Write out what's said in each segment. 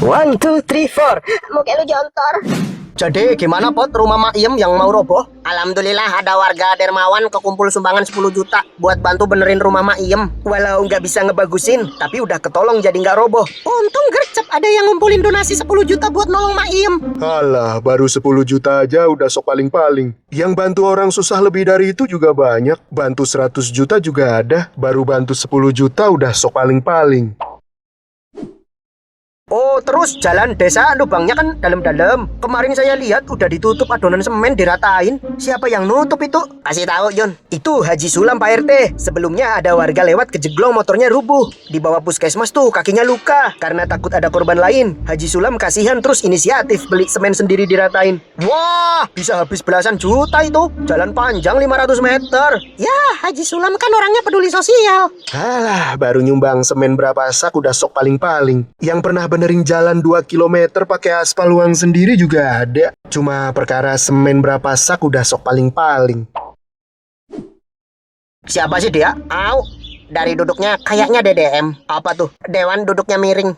One, two, three, four. Muka lu jontor. Jadi gimana Pot rumah Mak Iem yang mau roboh? Alhamdulillah ada warga dermawan kekumpul sumbangan 10 juta buat bantu benerin rumah Mak Iem. Walau nggak bisa ngebagusin, tapi udah ketolong jadi nggak roboh. Untung gercep ada yang ngumpulin donasi 10 juta buat nolong Mak Iem. Alah, baru 10 juta aja udah sok paling-paling. Yang bantu orang susah lebih dari itu juga banyak. Bantu 100 juta juga ada. Baru bantu 10 juta udah sok paling-paling. Oh, terus jalan desa lubangnya kan dalam-dalam. Kemarin saya lihat udah ditutup adonan semen diratain. Siapa yang nutup itu? Kasih tahu Jon. Itu Haji Sulam Pak RT. Sebelumnya ada warga lewat kejeglong motornya rubuh. Dibawa puskesmas tuh kakinya luka. Karena takut ada korban lain. Haji Sulam kasihan terus inisiatif beli semen sendiri diratain. Wah, bisa habis belasan juta itu. Jalan panjang 500 meter. Ya, Haji Sulam kan orangnya peduli sosial. Alah, baru nyumbang semen berapa sak udah sok paling-paling. Yang pernah benerin jalan 2 km pakai aspal uang sendiri juga ada. Cuma perkara semen berapa sak udah sok paling-paling. Siapa sih dia? Au, dari duduknya kayaknya DDM. Apa tuh? Dewan duduknya miring.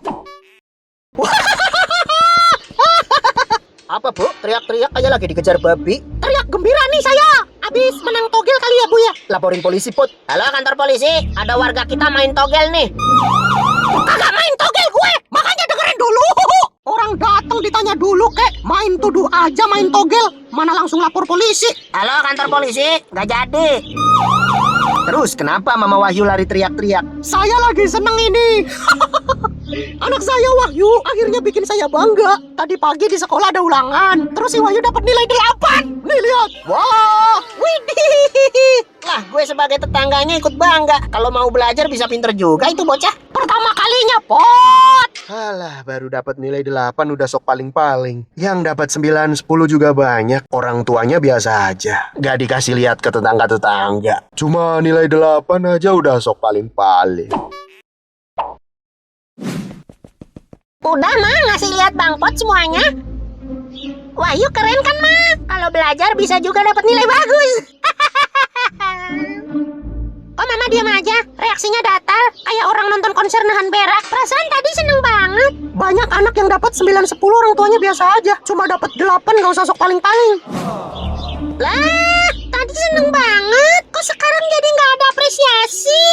Apa Bu? Teriak-teriak kayak lagi dikejar babi. Teriak gembira nih saya. Habis menang togel kali ya Bu ya. Laporin polisi Pot. Halo kantor polisi, ada warga kita main togel nih. Kagak main togel gue, makanya dengerin dulu. Orang datang ditanya dulu kek, main tuduh aja main togel. Mana langsung lapor polisi. Halo kantor polisi, nggak jadi. Terus kenapa Mama Wahyu lari teriak-teriak? Saya lagi seneng ini. Anak saya Wahyu akhirnya bikin saya bangga. Tadi pagi di sekolah ada ulangan. Terus si Wahyu dapat nilai 8. Nih lihat. Wah, widih. Lah gue sebagai tetangganya ikut bangga. Kalau mau belajar bisa pinter juga itu bocah. Pertama kalinya Pot. Alah, baru dapat nilai 8 udah sok paling-paling. Yang dapat 9, 10 juga banyak. Orang tuanya biasa aja. Gak dikasih lihat ke tetangga-tetangga. Cuma nilai 8 aja udah sok paling-paling. Udah mah ngasih lihat Bang Pot semuanya. Wahyu keren kan mah. Kalau belajar bisa juga dapat nilai bagus. Kok mama diam aja? Reaksinya datar. Kayak orang nonton konser nahan berak. Perasaan tadi seneng banget. Banyak anak yang dapat 9, 10 orang tuanya biasa aja. Cuma dapat 8 gak usah sok paling-paling. Lah, tadi seneng banget. Kok sekarang jadi gak ada apresiasi?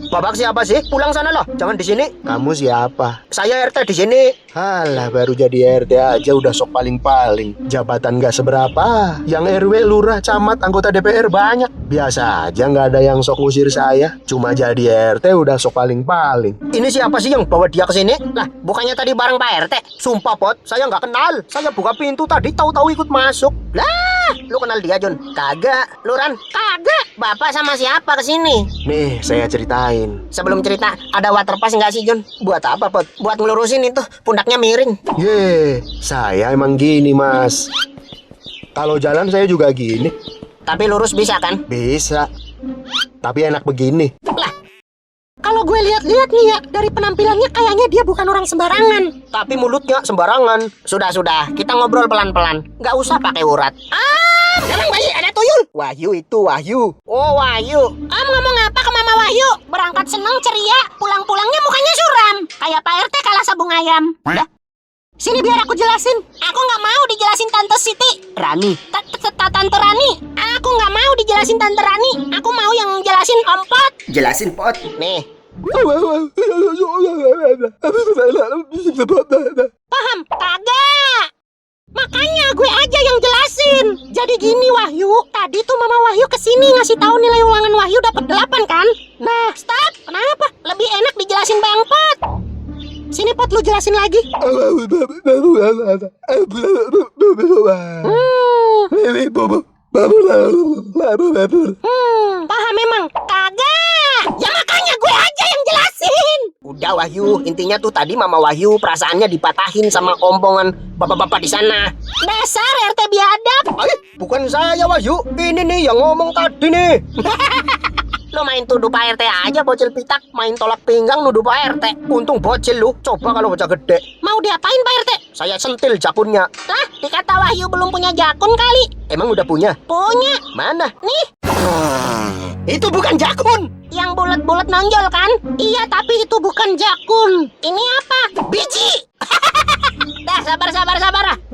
Babak siapa sih? Pulang sana loh, jangan di sini. Kamu siapa? Saya RT di sini. Alah, baru jadi RT aja udah sok paling-paling. Jabatan gak seberapa. Yang RW, lurah, camat, anggota DPR banyak. Biasa aja gak ada yang sok ngusir saya. Cuma jadi RT udah sok paling-paling. Ini siapa sih yang bawa dia ke sini? Lah, bukannya tadi bareng Pak RT? Sumpah Pot, saya nggak kenal. Saya buka pintu tadi tahu-tahu ikut masuk. Lah, lu kenal dia Jun? Kagak. Luran? Kagak. Bapak sama siapa kesini? Nih, saya ceritain. Sebelum cerita, ada water pass nggak sih Jun? Buat apa Pot? Buat ngelurusin itu, pundaknya miring. Ye, saya emang gini mas. Kalau jalan saya juga gini. Tapi lurus bisa kan? Bisa. Tapi enak begini. Lah, kalau gue lihat-lihat nih ya, dari penampilannya kayaknya dia bukan orang sembarangan. Tapi mulutnya sembarangan. Sudah, kita ngobrol pelan-pelan. Nggak usah pakai urat. Emang bayi ada tuyul? Wahyu itu Wahyu. Oh, Wahyu. Ngomong apa ke Mama Wahyu? Berangkat seneng ceria, pulang-pulangnya mukanya suram. Kayak Pak RT kalah sabung ayam. Dah. Sini biar aku jelasin. Aku nggak mau dijelasin Tante Siti. Rani. Tante Rani. Aku nggak mau dijelasin Tante Rani. Aku mau yang jelasin Om Pot. Jelasin Pot. Nih. Paham? Kagak. Makanya gue aja yang jelasin. Jadi gini Wahyu, tadi tuh Mama Wahyu kesini ngasih tahu nilai ulangan Wahyu dapat 8 kan? Nah, stop. Kenapa? Lebih enak dijelasin Bang Pot. Sini Pot, lu jelasin lagi. Paham memang? Kagak. Ya makanya gue aja yang jelasin. Udah Wahyu, intinya tuh tadi Mama Wahyu perasaannya dipatahin sama omongan bapak-bapak di sana. Dasar RT biadab. Bukan saya Wahyu, ini nih yang ngomong tadi nih. Lo main tuduh Pak RT aja bocil pitak. Main tolak pinggang nuduh Pak RT. Untung bocil lu, coba kalau bocah gede. Mau diapain Pak RT? Saya sentil jakunnya. Lah, dikata Wahyu belum punya jakun kali. Emang udah punya? Punya. Mana? Nih. Itu bukan jakun. Yang bulat-bulat nonjol kan? Iya, tapi itu bukan jakun. Ini apa? Biji. Dah, sabar.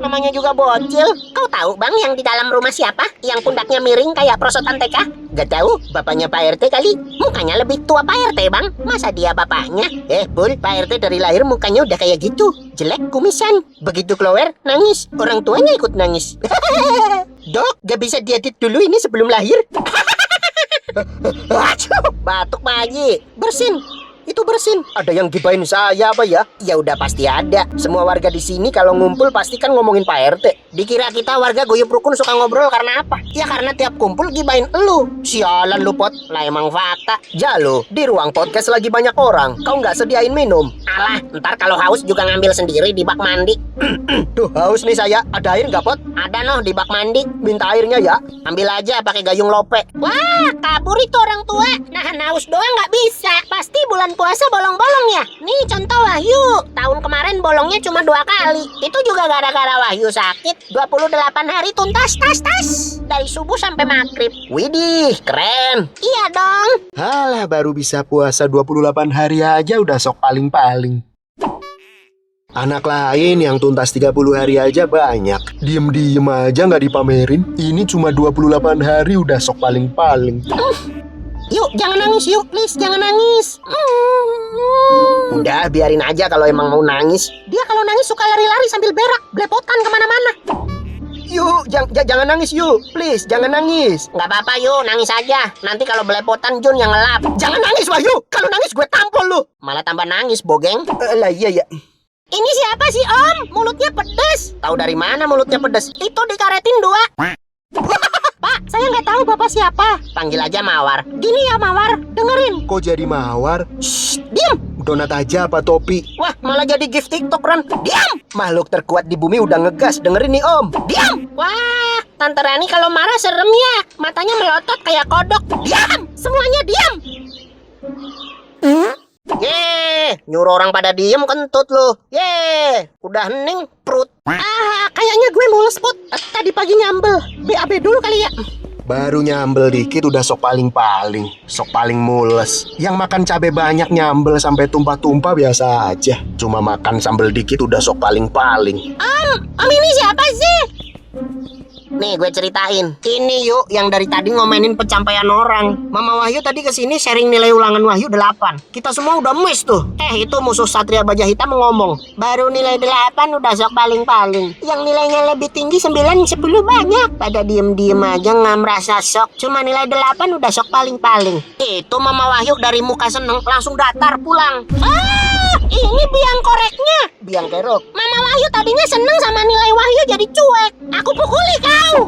Namanya juga bocil. Kau tahu bang yang di dalam rumah siapa? Yang pundaknya miring kayak prosotan TK? Gak tahu, bapaknya Pak RT kali. Mukanya lebih tua Pak RT bang. Masa dia bapaknya? Bul, Pak RT dari lahir mukanya udah kayak gitu. Jelek, kumisan. Begitu keluar, nangis. Orang tuanya ikut nangis. Dok, gak bisa diedit dulu ini sebelum lahir? Batuk Pak Haji. Bersin. Itu bersin. Ada yang gibain saya apa ya? Ya udah pasti ada. Semua warga di sini kalau ngumpul pasti kan ngomongin Pak RT. Dikira kita warga guyup rukun suka ngobrol karena apa? Ya karena tiap kumpul gibain elu. Sialan lu Pot. Lah emang fakta. Jalo, di ruang podcast lagi banyak orang. Kau nggak sediain minum? Alah, ntar kalau haus juga ngambil sendiri di bak mandi. Tuh haus nih saya. Ada air nggak Pot? Ada noh di bak mandi. Minta airnya ya. Ambil aja pakai gayung lope. Wah, kabur itu orang tua. Nahan haus doang nggak bisa. Pasti bulan puasa bolong-bolong ya. Nih contoh Wahyu. Tahun kemarin bolongnya cuma 2 kali. Itu juga gara-gara Wahyu sakit. 28 hari tuntas tas. Dari subuh sampai maghrib. Widih, keren. Iya dong. Halah, baru bisa puasa 28 hari aja udah sok paling-paling. Anak lain yang tuntas 30 hari aja banyak. Diem-diem aja nggak dipamerin. Ini cuma 28 hari udah sok paling-paling. Yuk, jangan nangis yuk, please, jangan nangis. Udah, biarin aja kalau emang mau nangis. Dia kalau nangis suka lari-lari sambil berak, belepotan kemana-mana. Yuk, jangan nangis yuk. Please, jangan nangis. Nggak apa-apa yuk, nangis aja. Nanti kalau belepotan Jun yang ngelap. Jangan nangis Wahyu. Kalau nangis gue tampol lu. Malah tambah nangis, bogeng. Lah iya ya. Ini siapa sih Om? Mulutnya pedes. Tahu dari mana mulutnya pedes? Itu dikaretin 2. Pak, saya nggak tahu Bapak siapa. Panggil aja Mawar. Gini ya Mawar, dengerin. Kok jadi mawar? Shh, Diam. Donat aja apa topi? wah malah jadi gift TikTok Ran. Diam. Makhluk terkuat di bumi udah ngegas. Dengerin nih Om. Diam. Wah, Tante Rani kalau marah serem ya. Matanya melotot kayak kodok. Diam. Semuanya diam. Yeay, nyuruh orang pada diem kentut lu. Yeay, udah hening perut. Kayaknya gue mules Put. Tadi pagi nyambel. BAB dulu kali ya. Baru nyambel dikit udah sok paling-paling. Sok paling mules. Yang makan cabai banyak nyambel sampai tumpah-tumpah biasa aja. Cuma makan sambel dikit udah sok paling-paling. Om ini siapa sih? Nih gue ceritain. Ini yuk yang dari tadi ngomenin pencapaian orang. Mama Wahyu tadi kesini sharing nilai ulangan Wahyu 8. Kita semua udah miss tuh. Itu musuh Satria Baja Hitam ngomong. Baru nilai 8 udah sok paling-paling. Yang nilainya lebih tinggi 9, 10 banyak. Pada diem-diem aja nggak merasa sok. Cuma nilai 8 udah sok paling-paling. Itu Mama Wahyu dari muka seneng langsung datar pulang. Ini biang koreknya. Biang kerok. Mama Wahyu tadinya seneng sama nilai Wahyu jadi cuek. Aku pukuli kau.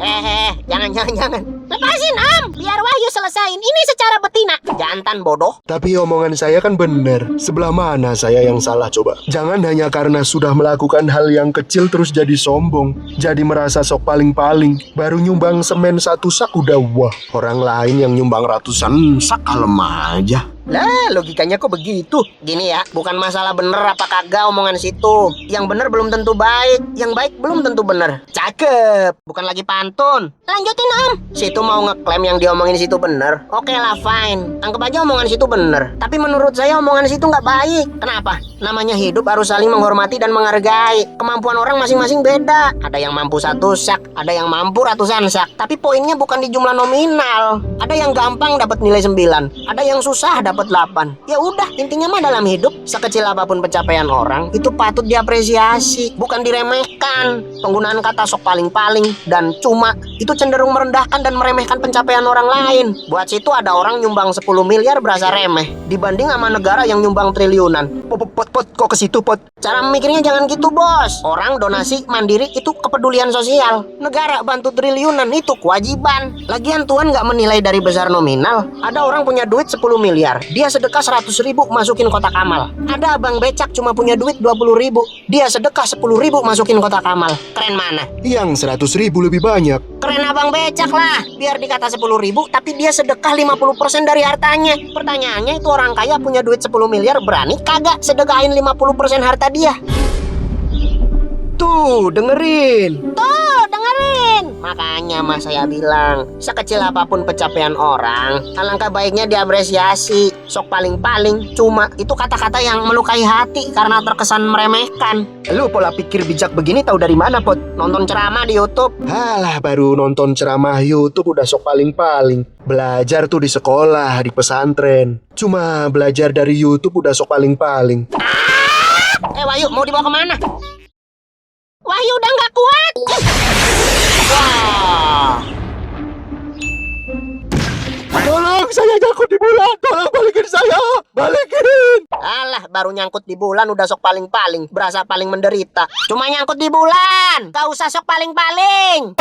Jangan. Lepasin Om, biar Wahyu selesain ini secara betina. Jantan bodoh. Tapi omongan saya kan bener. Sebelah mana saya yang salah coba? Jangan hanya karena sudah melakukan hal yang kecil terus jadi sombong. Jadi merasa sok paling-paling. Baru nyumbang semen 1 sak udah wah. Orang lain yang nyumbang ratusan sak kalem aja. Lah, logikanya kok begitu? Gini ya, bukan masalah bener apa kagak omongan situ. Yang bener belum tentu baik, yang baik belum tentu bener. Cakep, bukan lagi pantun. Lanjutin Om. Situ mau ngeklaim yang diomongin situ bener. Oke lah, fine. Anggap aja omongan situ bener. Tapi menurut saya omongan situ nggak baik. Kenapa? Namanya hidup harus saling menghormati dan menghargai. Kemampuan orang masing-masing beda. Ada yang mampu 1 sak, ada yang mampu ratusan sak. Tapi poinnya bukan di jumlah nominal. Ada yang gampang dapat nilai 9, ada yang susah dapat 8. Ya udah, intinya mah dalam hidup sekecil apapun pencapaian orang itu patut diapresiasi, bukan diremehkan. Penggunaan kata sok paling-paling dan cuma itu cenderung merendahkan dan meremehkan pencapaian orang lain. Buat situ ada orang nyumbang 10 miliar berasa remeh dibanding sama negara yang nyumbang triliunan. Pot, kok ke situ Pot? Cara mikirnya jangan gitu bos. Orang donasi mandiri itu kepedulian sosial. Negara bantu triliunan itu kewajiban. Lagian Tuhan nggak menilai dari besar nominal. Ada orang punya duit 10 miliar, dia sedekah 100.000 masukin kotak amal. Ada abang becak cuma punya duit 20.000, dia sedekah 10.000 masukin kotak amal. Keren mana? Yang 100.000 lebih banyak. Keren abang becak lah. Biar dikata 10.000 tapi dia sedekah 50% dari hartanya. Pertanyaannya itu orang kaya punya duit 10 miliar berani kagak sedekahin 50% harta dia? Tuh, dengerin. Tuh, dengerin. Makanya mas saya bilang, sekecil apapun pencapaian orang, alangkah baiknya diapresiasi. Sok paling-paling, cuma itu kata-kata yang melukai hati karena terkesan meremehkan. Lu pola pikir bijak begini tahu dari mana, Pot? Nonton ceramah di YouTube. Halah, baru nonton ceramah YouTube udah sok paling-paling. Belajar tuh di sekolah, di pesantren. Cuma belajar dari YouTube udah sok paling-paling. Wahyu, mau dibawa kemana? Wahyu udah nggak kuat. Wah. Tolong, saya nyangkut di bulan. Tolong balikin saya. Balikin. Alah, baru nyangkut di bulan udah sok paling-paling. Berasa paling menderita. Cuma nyangkut di bulan. Gak usah sok paling-paling.